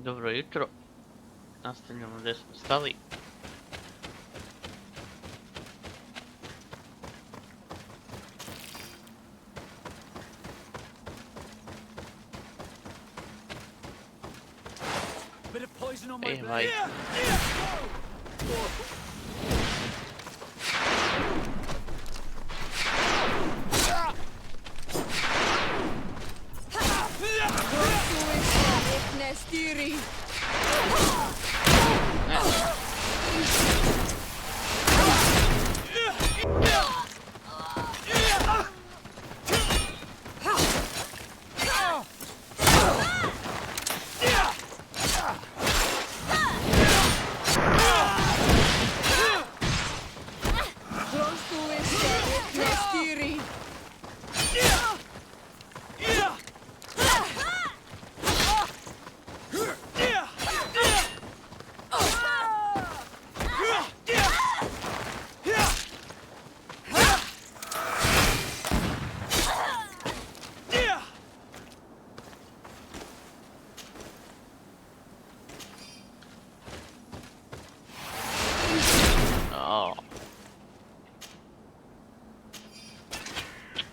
Dobro jutro, nastavljamo gdje smo stali. Vaj. Ne stiri.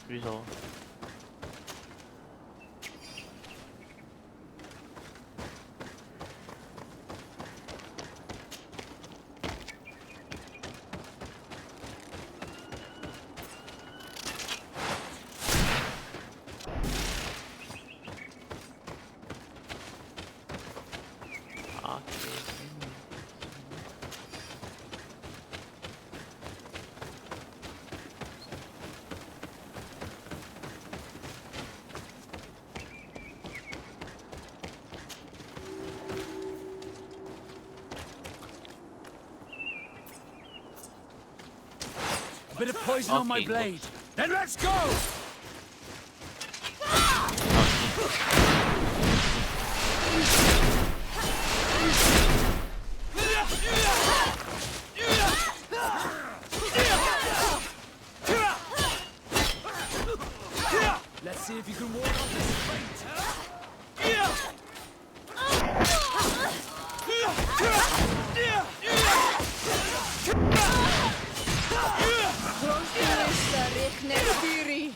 Wieso? Bit of poison on my blade. Then let's go! Let's see if you can ward off this fate. Ne stiri.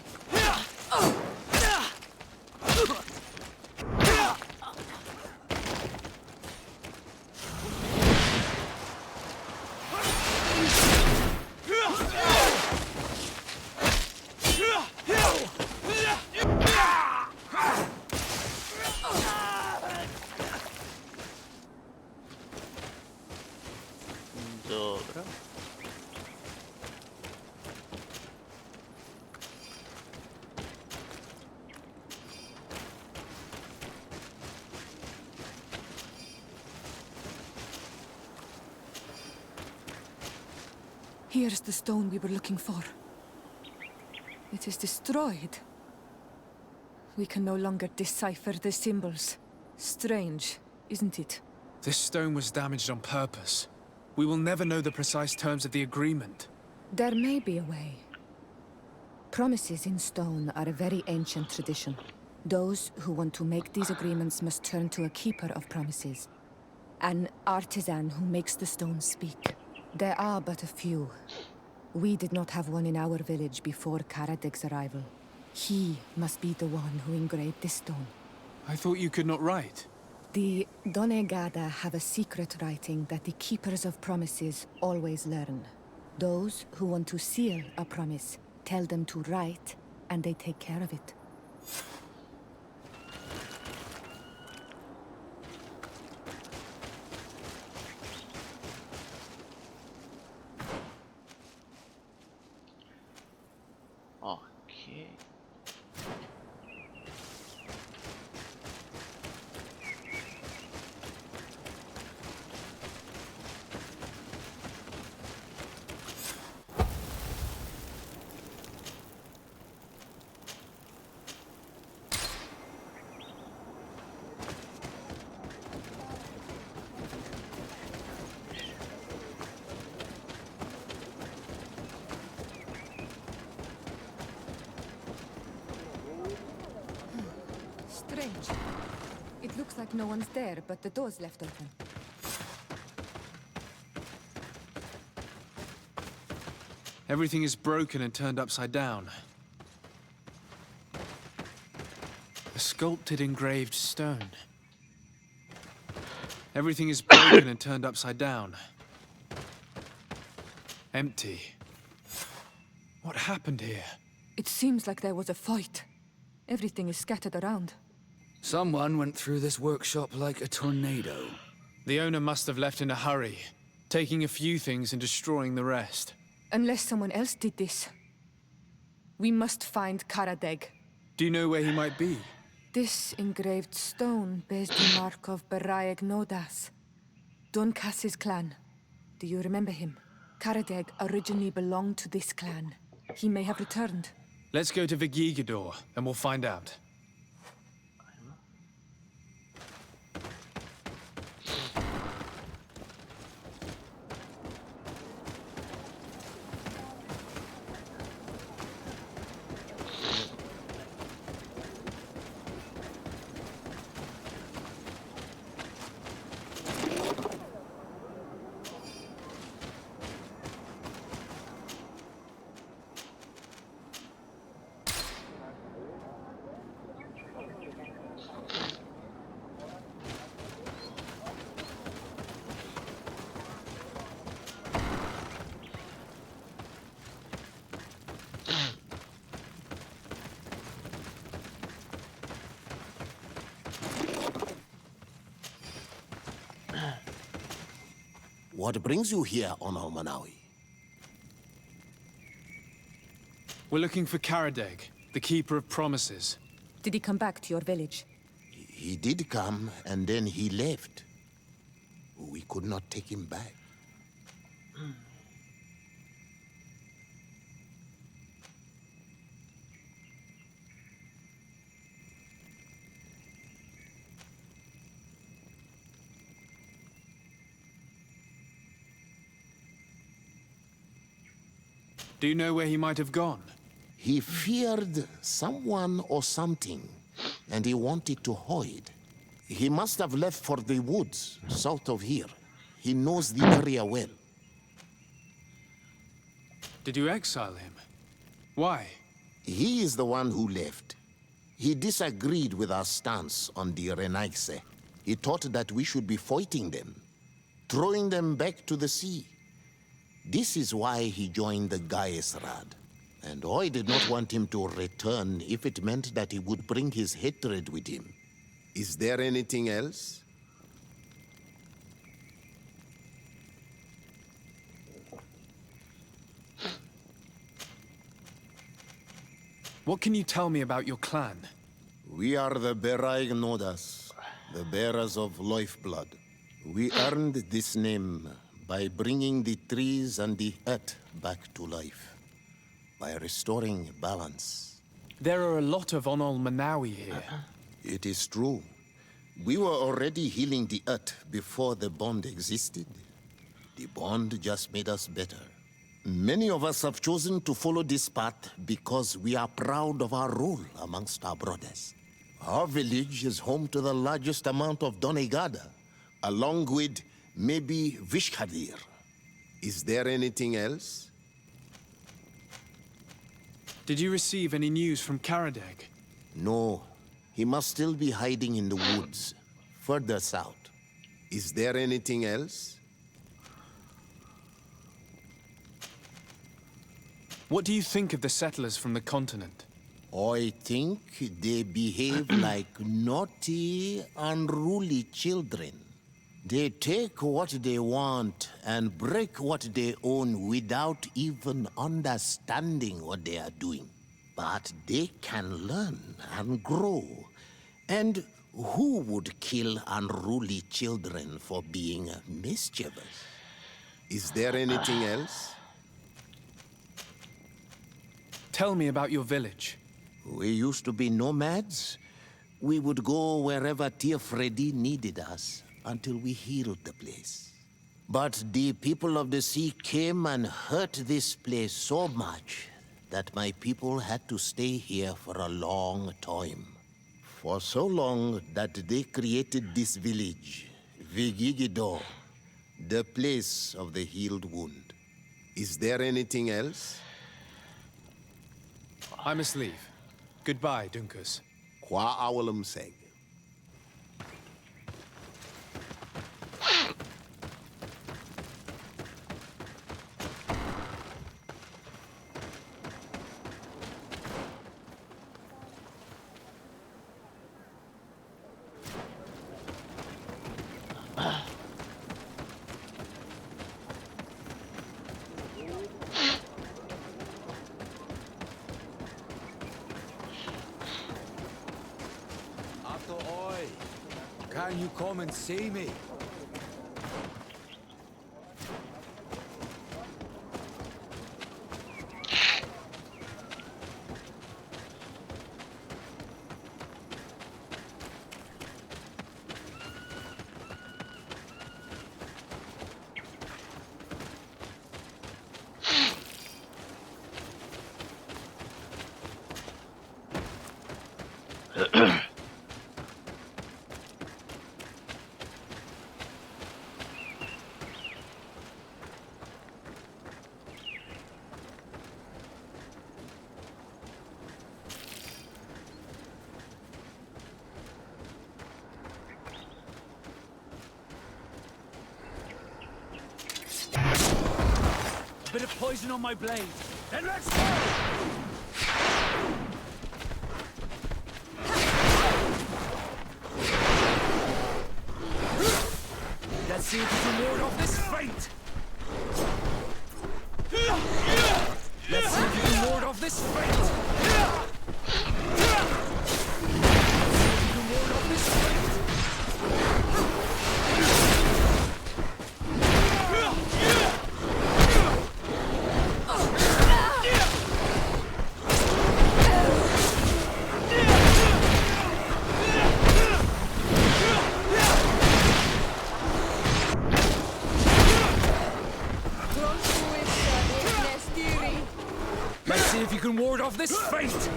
Dobro. Here's the stone we were looking for. It is destroyed. We can no longer decipher the symbols. Strange, isn't it? This stone was damaged on purpose. We will never know the precise terms of the agreement. There may be a way. Promises in stone are a very ancient tradition. Those who want to make these agreements must turn to a keeper of promises. An artisan who makes the stone speak. There are but a few. We did not have one in our village before Karadek's arrival. He must be the one who engraved this stone. I thought you could not write. The Donegada have a secret writing that the keepers of promises always learn. Those who want to seal a promise tell them to write, and they take care of it. Okay. Strange. It looks like no one's there, but the door's left open. Everything is broken and turned upside down. A sculpted engraved stone. Everything is broken and turned upside down. Empty. What happened here? It seems like there was a fight. Everything is scattered around. Someone went through this workshop like a tornado. The owner must have left in a hurry, taking a few things and destroying the rest. Unless someone else did this. We must find Karadeg. Do you know where he might be? This engraved stone bears the mark of Beraeg Nodas, Duncass's clan. Do you remember him? Karadeg originally belonged to this clan. He may have returned. Let's go to Vigigador, and we'll find out. What brings you here on Almanawi? We're looking for Karadeg, the Keeper of Promises. Did he come back to your village? He did come, and then he left. We could not take him back. Do you know where he might have gone? He feared someone or something, and he wanted to hide. He must have left for the woods, south of here. He knows the area well. Did you exile him? Why? He is the one who left. He disagreed with our stance on the Renaigse. He thought that we should be fighting them, throwing them back to the sea. This is why he joined the Gaesrad. And I did not want him to return if it meant that he would bring his hatred with him. Is there anything else? What can you tell me about your clan? We are the Beraeg Nodas, the bearers of lifeblood. We earned this name by bringing the trees and the earth back to life, by restoring balance. There are a lot of Onol Manawi here. It is true. We were already healing the earth before the bond existed. The bond just made us better. Many of us have chosen to follow this path because we are proud of our role amongst our brothers. Our village is home to the largest amount of Donegada, along with maybe Vishkadir. Is there anything else? Did you receive any news from Karadeg? No. He must still be hiding in the woods, further south. Is there anything else? What do you think of the settlers from the continent? I think they behave like naughty, unruly children. They take what they want and break what they own without even understanding what they are doing. But they can learn and grow. And who would kill unruly children for being mischievous? Is there anything else? Tell me about your village. We used to be nomads. We would go wherever Tia Freddy needed us until we healed the place. But the people of the sea came and hurt this place so much that my people had to stay here for a long time. for so long that they created this village, Vigigido, the place of the healed wound. Is there anything else? I must leave. Goodbye, Dunkus. Qua awalum seg. Can you come and see me? A bit of poison on my blade. Then let's go! Let's see if we can ward off this fate! Let's see if you can ward off this fate! Let's see if you can ward off this fate! Let's see if you can ward off this fate!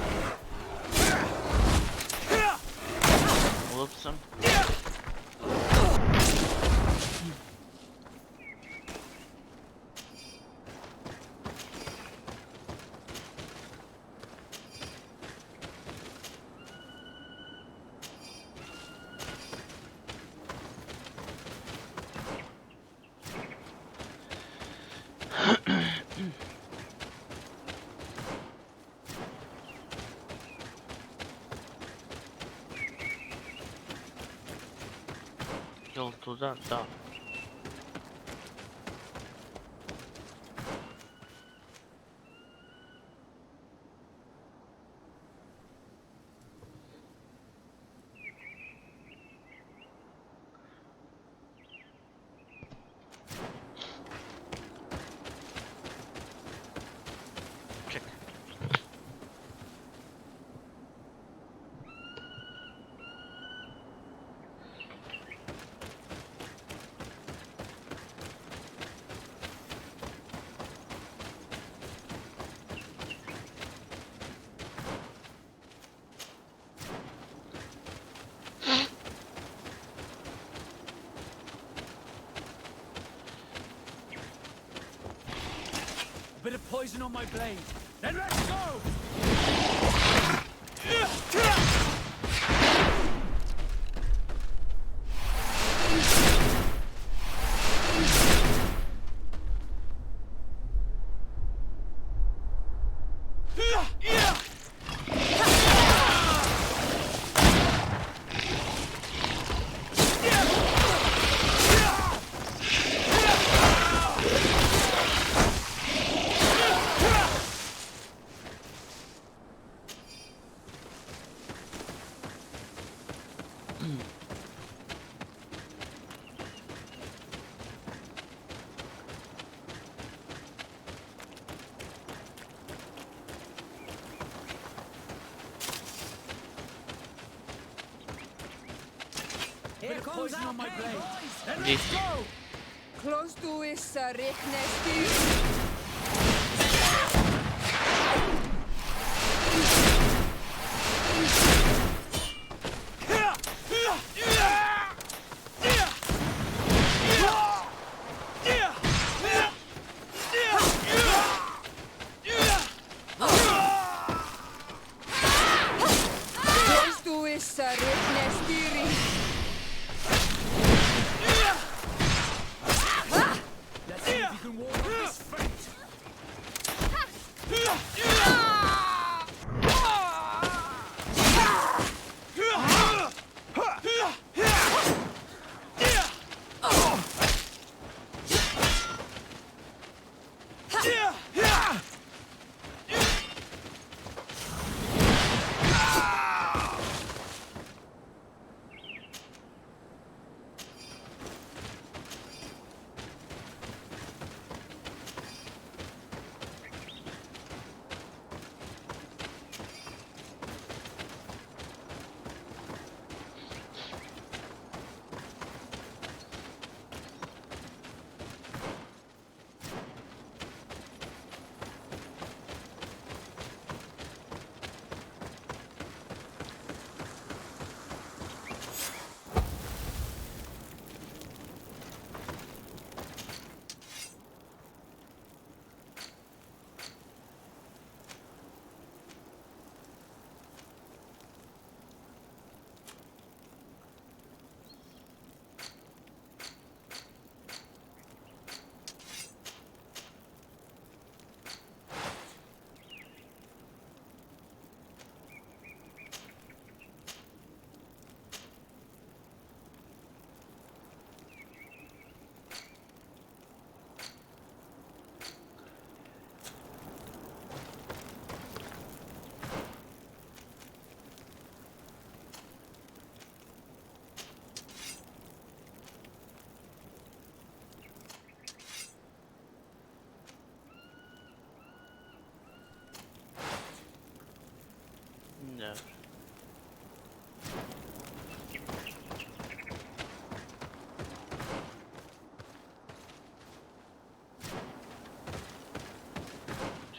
Whoops. Yol tuzağa da. Çek. A bit of poison on my blade. Then let's go! Here comes poison on my blade. Then This. let's go! Close to is Ricknesty.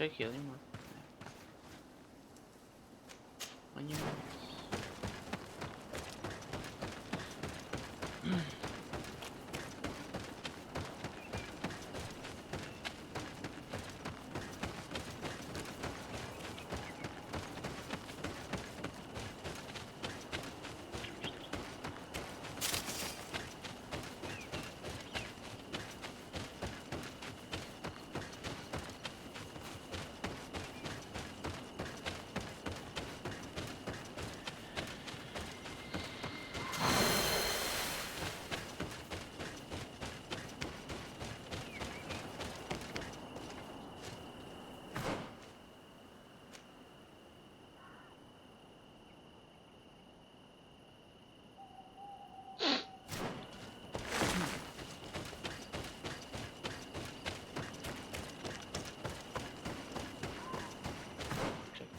Ček, jel ima? Manje.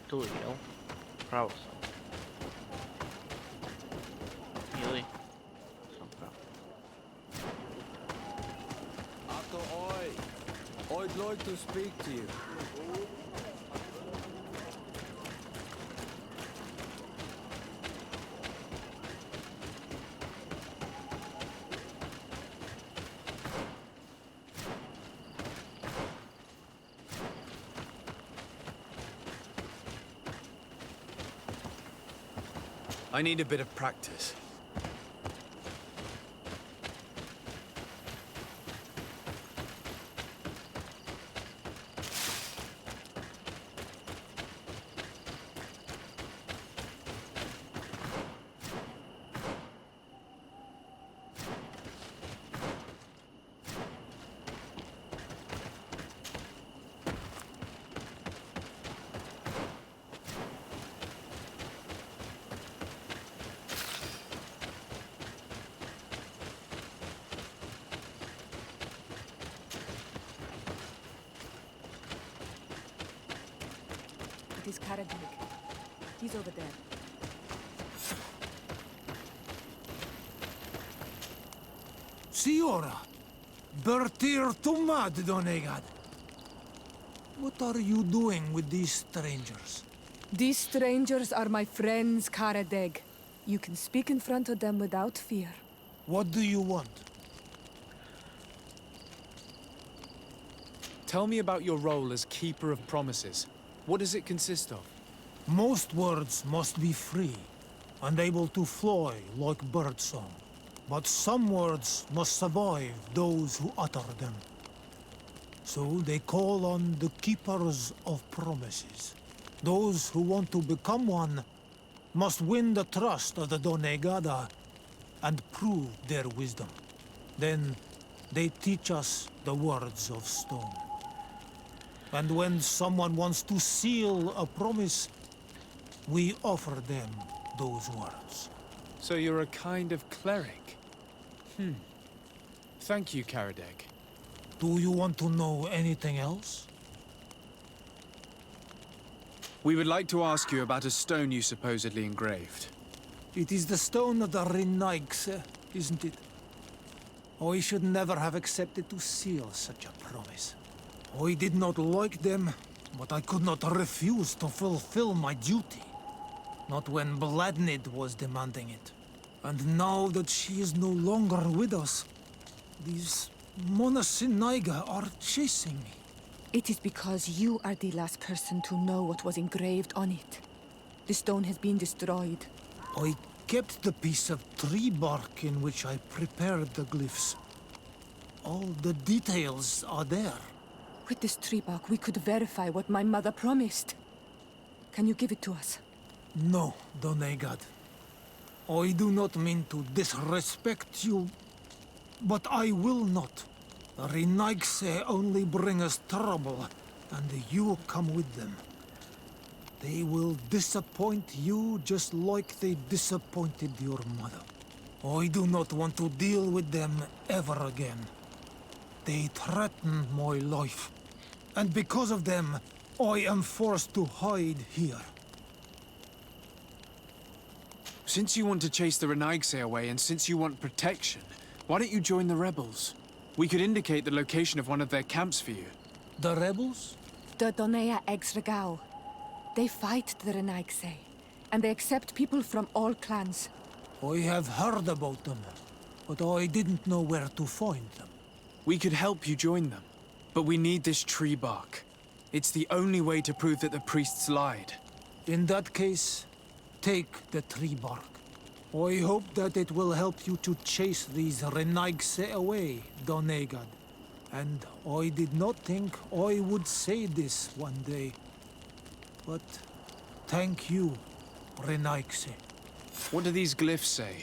Tu, jel? Pravo sam. Ili? Sam pravo. After I'd like to speak to you. I need a bit of practice. It is Karadig. He's over there. Signora, Bertir Tumad Donegad. What are you doing with these strangers? These strangers are my friends, Karadeg. You can speak in front of them without fear. What do you want? Tell me about your role as Keeper of Promises. What does it consist of? Most words must be free and able to fly like birdsong. But some words must survive those who utter them. So they call on the Keepers of Promises. Those who want to become one must win the trust of the Donegada and prove their wisdom. Then they teach us the words of stone. And when someone wants to seal a promise, we offer them those words. So you're a kind of cleric. Thank you, Karadeg. Do you want to know anything else? We would like to ask you about a stone you supposedly engraved. It is the stone of the Renaigse, isn't it? I should never have accepted to seal such a promise. I did not like them, but I could not refuse to fulfill my duty. Not when Bladnid was demanding it. And now that she is no longer with us, these Monasinaiga are chasing me. It is because you are the last person to know what was engraved on it. The stone has been destroyed. I kept the piece of tree bark in which I prepared the glyphs. All the details are there. With this tree bark, we could verify what my mother promised. Can you give it to us? No, Donegad. I do not mean to disrespect you, but I will not. The Renaigse only bring us trouble, and you come with them. They will disappoint you just like they disappointed your mother. I do not want to deal with them ever again. They threaten my life, and because of them, I am forced to hide here. Since you want to chase the Renaigse away, and since you want protection, why don't you join the rebels? We could indicate the location of one of their camps for you. The rebels? of the Donea Exregao. They fight the Renaigse, and they accept people from all clans. I have heard about them, but I didn't know where to find them. We could help you join them, but we need this tree bark. It's the only way to prove that the priests lied. In that case, take the tree bark. I hope that it will help you to chase these Renaigse away, Donegad. And I did not think I would say this one day. But thank you, Renaigse. What do these glyphs say?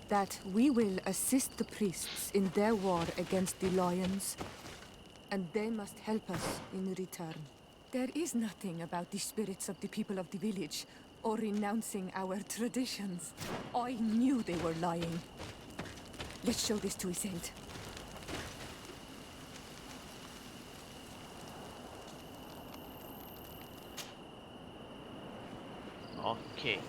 That we will assist the priests in their war against the lions, and they must help us in return. There is nothing about the spirits of the people of the village, or renouncing our traditions. I knew they were lying. Let's show this to Iselt. Okej.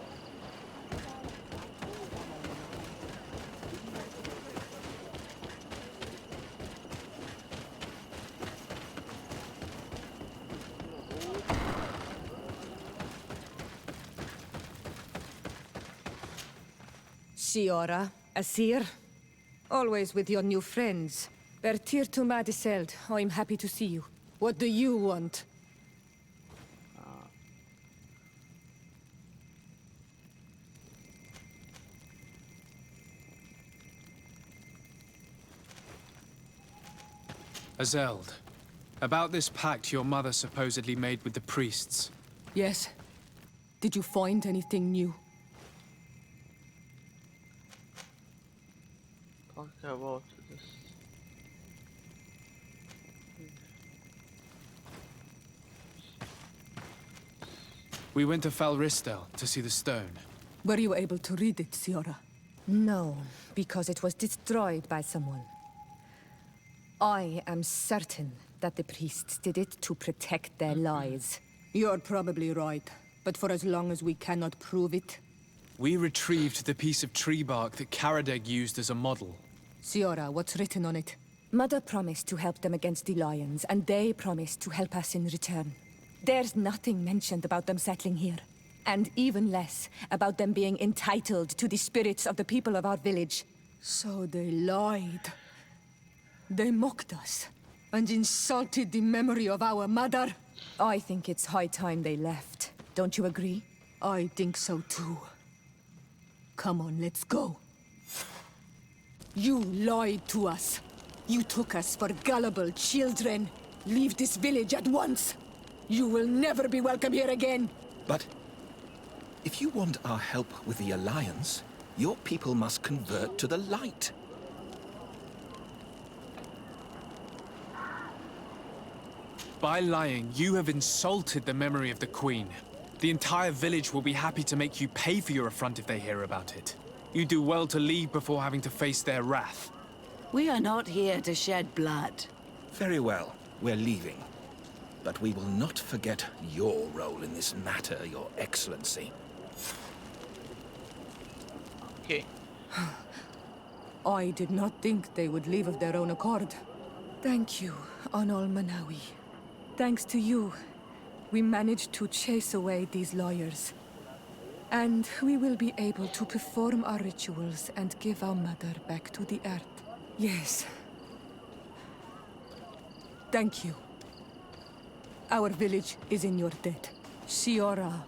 Siora, Asir, always with your new friends. Bertir to Madiseld, I'm happy to see you. What do you want? Azeld, about this pact your mother supposedly made with the priests. Yes. Did you find anything new? Talk about this. We went to Falristel to see the stone. Were you able to read it, Siora? No, because it was destroyed by someone. I am certain that the priests did it to protect their lies. You're probably right, but for as long as we cannot prove it... We retrieved the piece of tree bark that Karadeg used as a model. Siora, what's written on it? Mother promised to help them against the lions, and they promised to help us in return. There's nothing mentioned about them settling here. And even less about them being entitled to the spirits of the people of our village. So they lied. They mocked us, and insulted the memory of our mother. I think it's high time they left. Don't you agree? I think so too. Come on, let's go. You lied to us. You took us for gullible children. Leave this village at once. You will never be welcome here again. But if you want our help with the Alliance, your people must convert to the light. By lying, you have insulted the memory of the Queen. The entire village will be happy to make you pay for your affront if they hear about it. You do well to leave before having to face their wrath. We are not here to shed blood. Very well, we're leaving. But we will not forget your role in this matter, Your Excellency. Okay. I did not think they would leave of their own accord. Thank you, Onol Manawi. Thanks to you, we managed to chase away these lawyers. And we will be able to perform our rituals and give our mother back to the earth. Yes. Thank you. Our village is in your debt. Siora,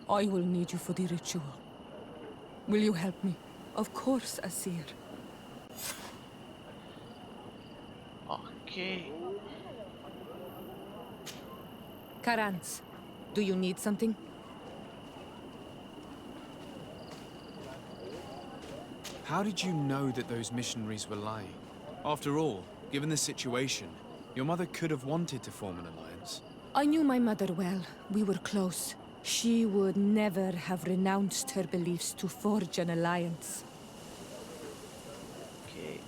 I will need you for the ritual. Will you help me? Of course, Asir. Okay. Karans, do you need something? How did you know that those missionaries were lying? After all, given the situation, your mother could have wanted to form an alliance. I knew my mother well. We were close. She would never have renounced her beliefs to forge an alliance. Okay.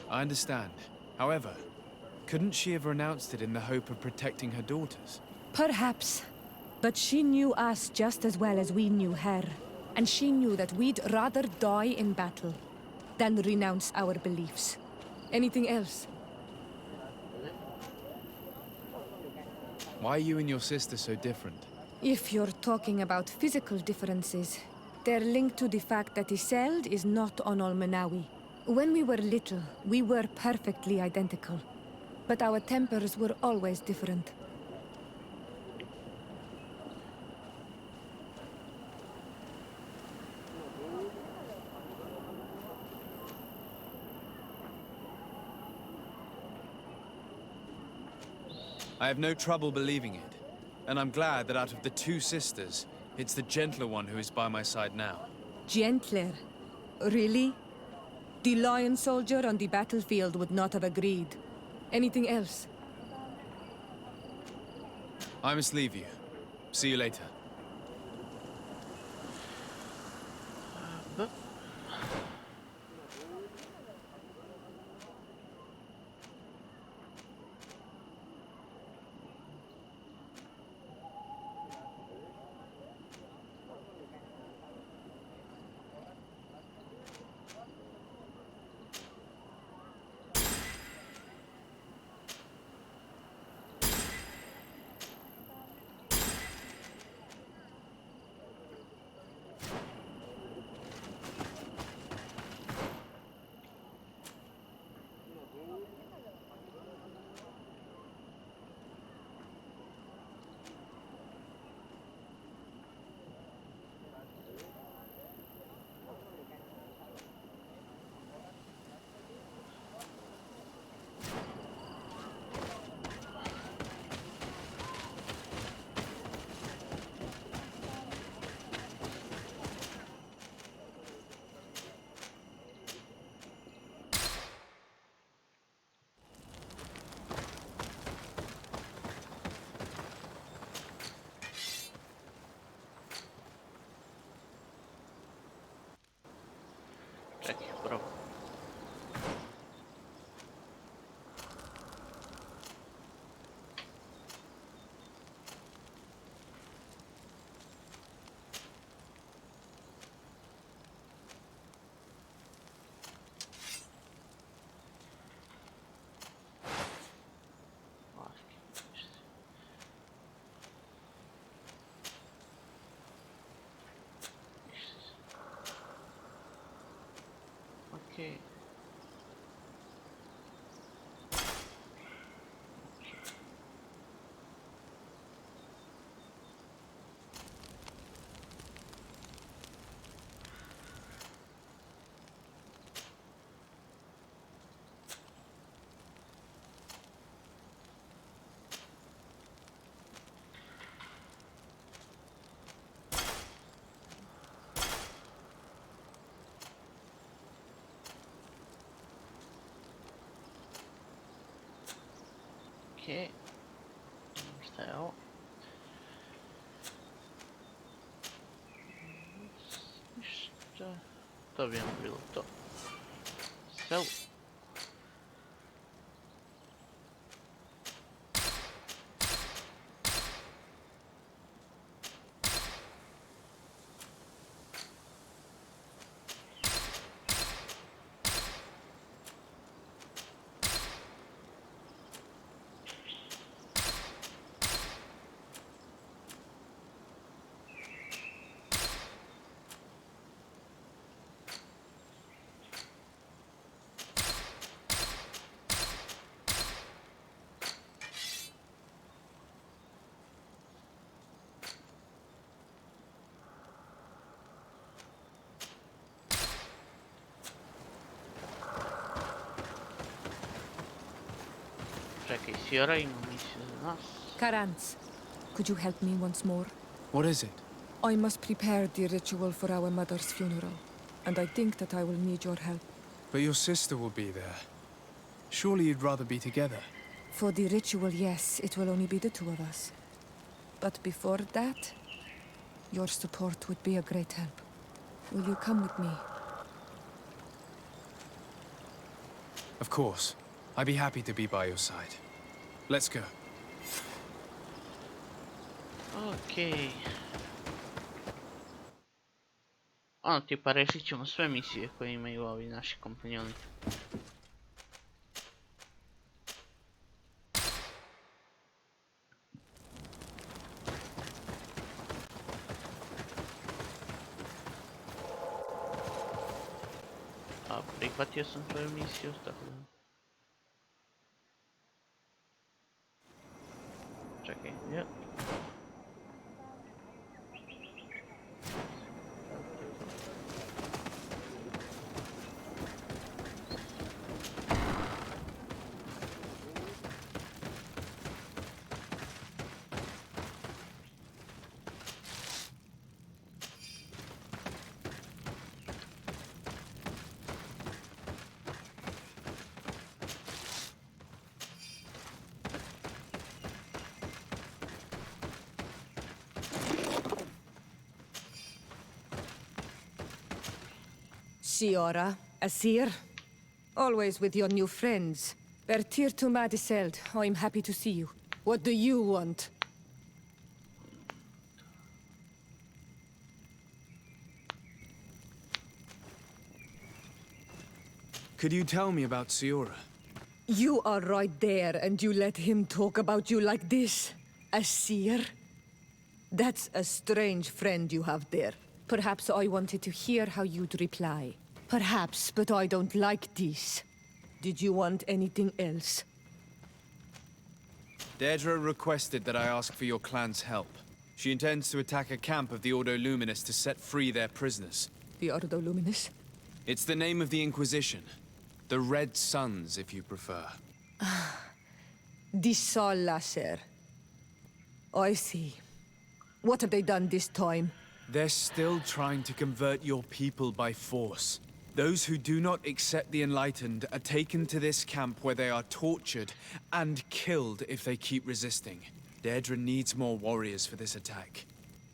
I understand. However, couldn't she have renounced it in the hope of protecting her daughters? Perhaps. But she knew us just as well as we knew her. And she knew that we'd rather die in battle than renounce our beliefs. Anything else? Why are you and your sister so different? If you're talking about physical differences, they're linked to the fact that Iseld is not on Olmenawi. When we were little, we were perfectly identical. But our tempers were always different. I have no trouble believing it. And I'm glad that out of the two sisters, it's the gentler one who is by my side now. Gentler? Really? The lion soldier on the battlefield would not have agreed. Anything else? I must leave you. See you later. Čekaj, prvo. Okay. Okej. Šta je ovo? Ništa. To bi nam bilo to. Sel. Čekaj, Sjora ima misiju za nas. Karantz, could you help me once more? What is it? I must prepare the ritual for our mother's funeral, and I think that I will need your help. But your sister will be there. Surely you'd rather be together. For the ritual, yes, it will only be the two of us. But before that, your support would be a great help. Will you come with me? Of course. I'd be happy to be by your side. Let's go. Okej. Ono, tipa rešit ćemo sve misije koje imaju ovi naši kompanjoni. A prihvatio sam tvoju misiju, tako da... Čekaj, ja. Siora, Asir, always with your new friends. Bertir to Madiseld, I'm happy to see you. What do you want? Could you tell me about Siora? You are right there, and you let him talk about you like this? Asir? That's a strange friend you have there. Perhaps I wanted to hear how you'd reply. Perhaps, but I don't like this. Did you want anything else? Deirdre requested that I ask for your clan's help. She intends to attack a camp of the Ordo Luminous to set free their prisoners. The Ordo Luminous? It's the name of the Inquisition. The Red Suns, if you prefer. The Sol Lasser. I see. What have they done this time? They're still trying to convert your people by force. Those who do not accept the Enlightened are taken to this camp where they are tortured and killed if they keep resisting. Deirdre needs more warriors for this attack.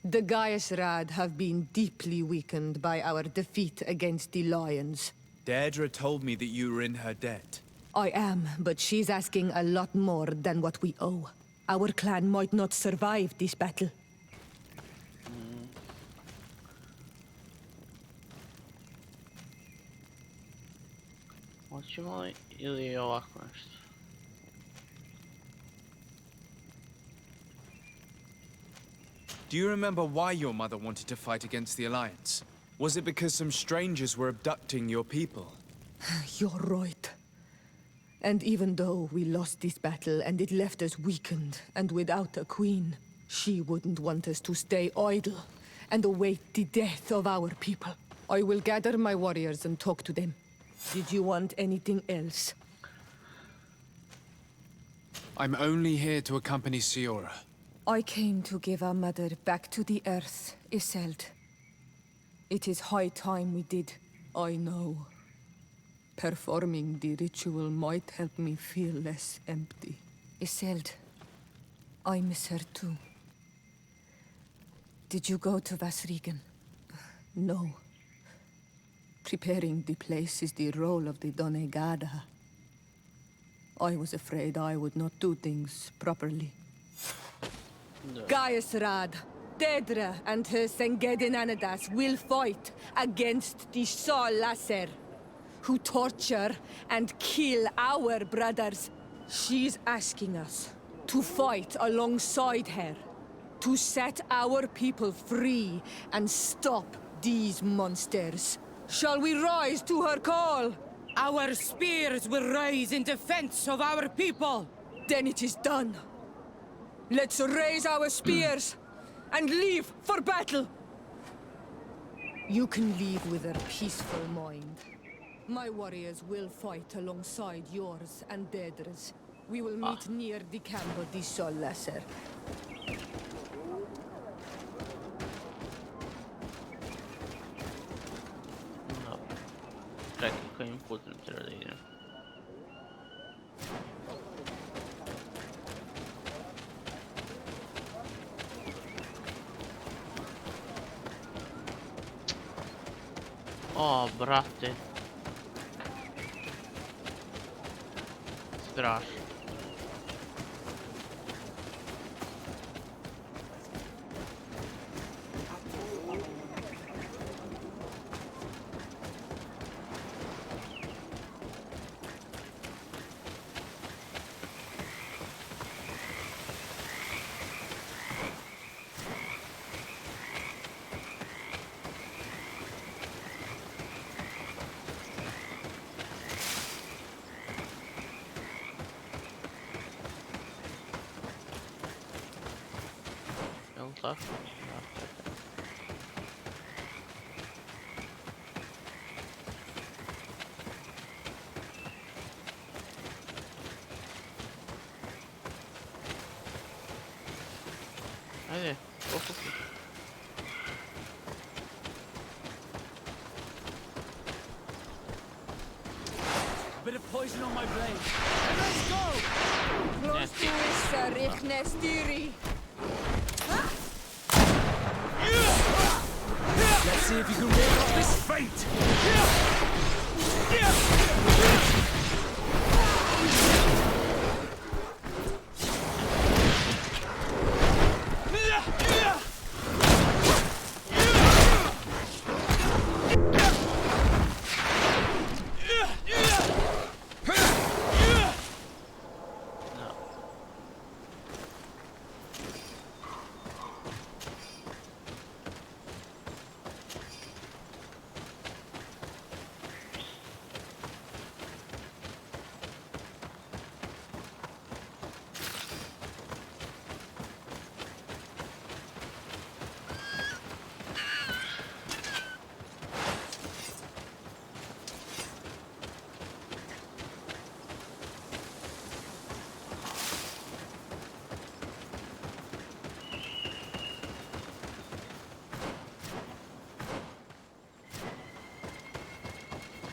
The Gaius Rad have been deeply weakened by our defeat against the Lions. Deirdre told me that you were in her debt. I am, but she's asking a lot more than what we owe. Our clan might not survive this battle. Hoćemo li ili ovako nešto? Do you remember why your mother wanted to fight against the Alliance? Was it because some strangers were abducting your people? You're right. And even though we lost this battle and it left us weakened and without a queen, she wouldn't want us to stay idle and await the death of our people. I will gather my warriors and talk to them. Did you want anything else? I'm only here to accompany Siora. I came to give our mother back to the earth, Iselt. It is high time we did, I know. Performing the ritual might help me feel less empty. Iselt, I miss her too. Did you go to Vasrigan? No. Preparing the place is the role of the Donegada. I was afraid I would not do things properly. No. Gaius Rad, Deirdre and her Sengedin Anadas will fight against the Sol Lasser, who torture and kill our brothers. She's asking us to fight alongside her, to set our people free and stop these monsters. Shall we rise to her call? Our spears will rise in defense of our people. Then it is done. Let's raise our spears and leave for battle. You can leave with a peaceful mind. My warriors will fight alongside yours and Deirdre's. We will meet near the camp of the Sol Lasser. No. Čekaj, kojim putem treba da idem? O, brate. strašno. Jel' tako? Da, čekaj. Ajde, pokupi. A bit of poison on my blade. And let's go! Close to Issa, Rikne Stiri. Let's see if you can ward off this fate!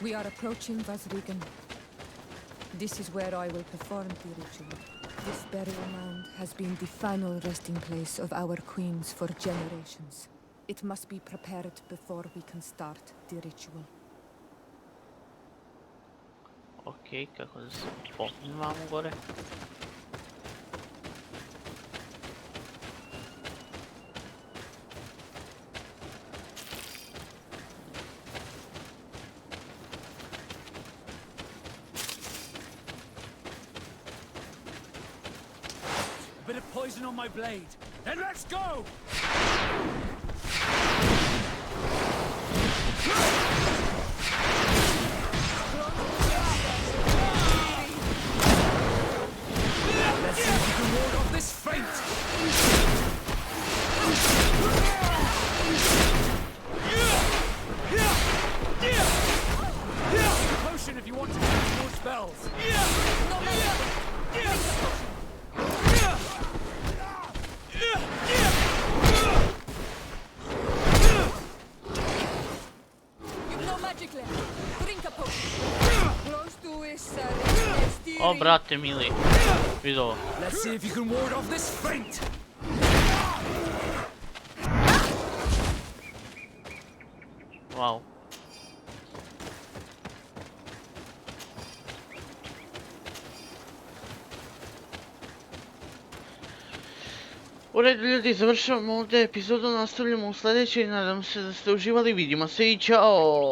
We are approaching Vazrigan. This is where I will perform the ritual. This burial mound has been the final resting place of our queens for generations. It must be prepared before we can start the ritual. Okej, kako da se popnemo gore. A bit of poison on my blade. Then let's go! Let's see if you can ward off this fate! Potion if you want to cast more spells. You've no magic left. Drink a potion. Close to Issa, Rikne Stiri. O, brate mili. Vidi ovo. Let's see if you can ward off this fate! Wow. U redu ljudi, završavamo ovdje epizodu, nastavljamo u sljedećoj, nadam se da ste uživali, vidimo se i čao!